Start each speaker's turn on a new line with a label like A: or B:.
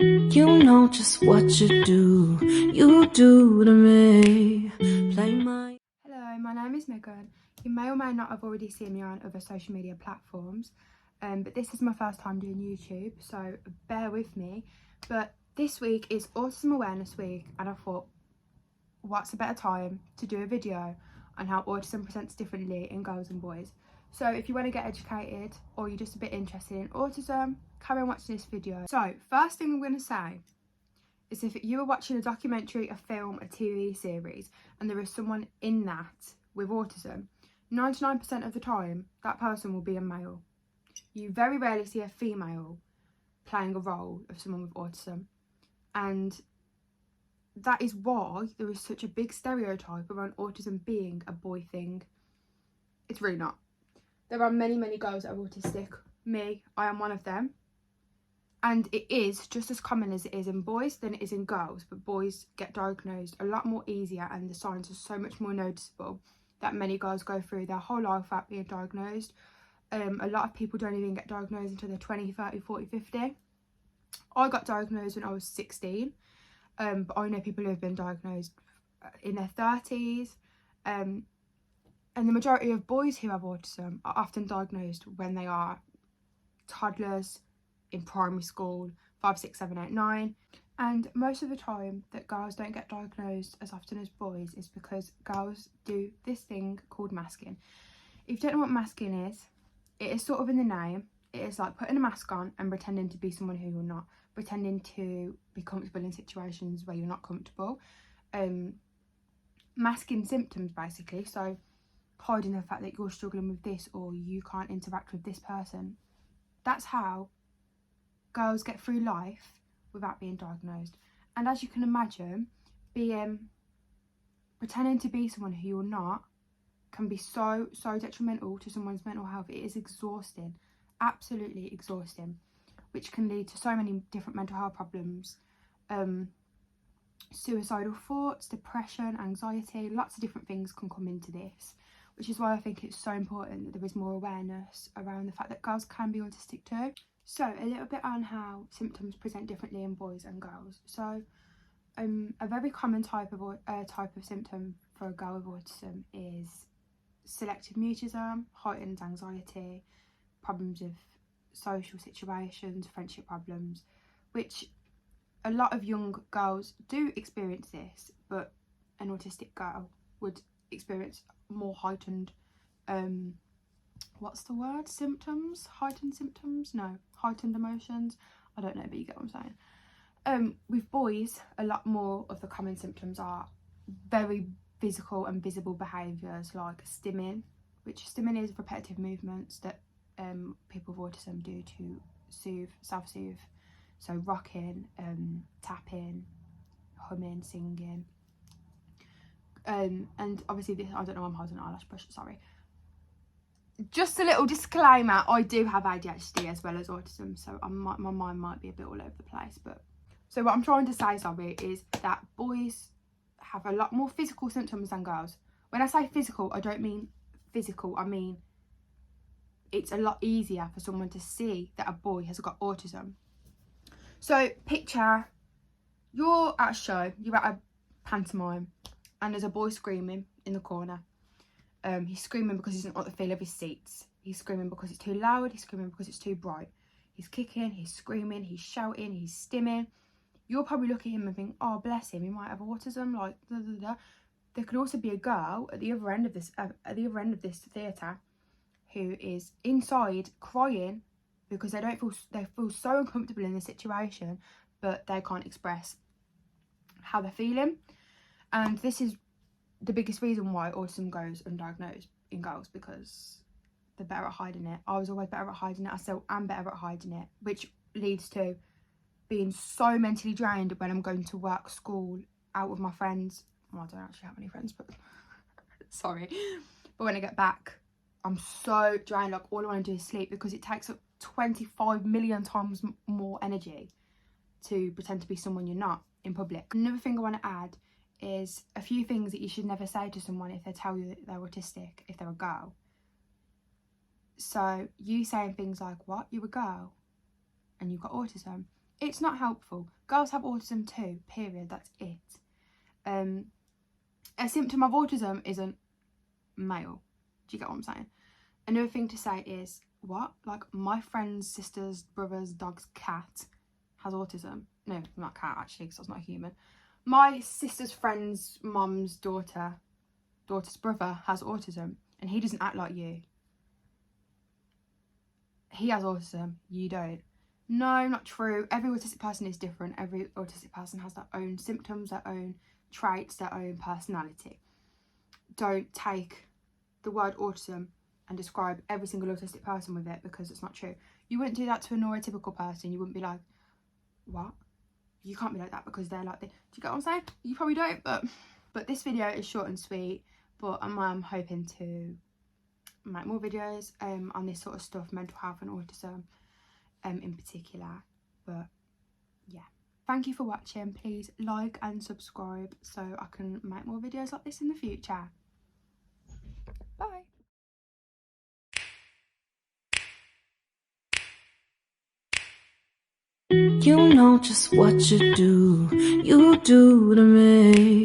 A: You know just what you do to me.
B: Hello, my name is Megan. You may or may not have already seen me on other social media platforms, but this is my first time doing YouTube, so bear with me. But this week is Autism Awareness Week, and I thought, what's a better time to do a video on how autism presents differently in girls and boys. So if you want to get educated or you're just a bit interested in autism, carry on watching this video. So first thing I'm going to say is, if you are watching a documentary, a film, a TV series, and there is someone in that with autism, 99% of the time that person will be a male. You very rarely see a female playing a role of someone with autism, and that is why there is such a big stereotype around autism being a boy thing. It's really not. There are many girls that are autistic. Me, I am one of them. And it is just as common as it is in boys than it is in girls, but boys get diagnosed a lot more easier and the signs are so much more noticeable that many girls go through their whole life without being diagnosed. A lot of people don't even get diagnosed until they're 20, 30, 40, 50. I got diagnosed when I was 16, but I know people who have been diagnosed in their 30s. And the majority of boys who have autism are often diagnosed when they are toddlers, in primary school, 5, 6, 7, 8, 9. And most of the time that girls don't get diagnosed as often as boys is because girls do this thing called masking. If you don't know what masking is, it is sort of in the name. It is like putting a mask on and pretending to be someone who you're not, pretending to be comfortable in situations where you're not comfortable. Masking symptoms basically, so hiding the fact that you're struggling with this or you can't interact with this person. That's how girls get through life without being diagnosed. And as you can imagine, pretending to be someone who you're not can be so detrimental to someone's mental health. It is exhausting, absolutely exhausting, which can lead to so many different mental health problems, suicidal thoughts, depression, anxiety. Lots of different things can come into this, which is why I think it's so important that there is more awareness around the fact that girls can be autistic too. So a little bit on how symptoms present differently in boys and girls. So a very common type of symptom for a girl with autism is selective mutism, heightened anxiety, problems with social situations, friendship problems, which a lot of young girls do experience this, but an autistic girl would experience more heightened what's the word? Symptoms? Heightened symptoms? No, heightened emotions. I don't know, but you get what I'm saying. With boys, a lot more of the common symptoms are very physical and visible behaviours like stimming, which stimming is repetitive movements that people with autism do to self-soothe. So rocking, tapping, humming, singing. And obviously this, I don't know, I'm holding an eyelash brush, sorry. Just a little disclaimer, I do have ADHD as well as autism, so my mind might be a bit all over the place. But so what I'm trying to say, sorry, is that boys have a lot more physical symptoms than girls. When I say physical, I don't mean physical, I mean it's a lot easier for someone to see that a boy has got autism. So picture you're at a show, you're at a pantomime, and there's a boy screaming in the corner. He's screaming because he doesn't like the feel of his seats. He's screaming because it's too loud. He's screaming because it's too bright. He's kicking, he's screaming, he's shouting, he's stimming. You'll probably look at him and think, oh, bless him, he might have autism, like, da, da, da. There could also be a girl at the other end of this theatre who is inside crying because they feel so uncomfortable in the situation, but they can't express how they're feeling. And this is the biggest reason why autism goes undiagnosed in girls, because they're better at hiding it. I was always better at hiding it. I still am better at hiding it, which leads to being so mentally drained when I'm going to work, school, out with my friends. Well, I don't actually have any friends, but sorry. But when I get back, I'm so drained, like all I want to do is sleep, because it takes up 25 million times more energy to pretend to be someone you're not in public. Another thing I want to add is a few things that you should never say to someone if they tell you that they're autistic, if they're a girl. So you saying things like, what, you're a girl and you've got autism? It's not helpful. Girls have autism too, period, that's it. A symptom of autism isn't male. Do you get what I'm saying? Another thing to say is, what? Like, my friend's sister's brother's dog's cat has autism. No, not cat actually, because that's not human. My sister's friend's mum's daughter's brother has autism, and he doesn't act like you. He has autism, you don't. No, not true. Every autistic person is different. Every autistic person has their own symptoms, their own traits, their own personality. Don't take the word autism and describe every single autistic person with it, because it's not true. You wouldn't do that to a neurotypical person. You wouldn't be like, what? You can't be like that because they're like this. Do you get what I'm saying? You probably don't, but this video is short and sweet. But I'm hoping to make more videos on this sort of stuff, mental health and autism in particular. But yeah, thank you for watching. Please like and subscribe so I can make more videos like this in the future. Bye.
A: You know just what you do to me.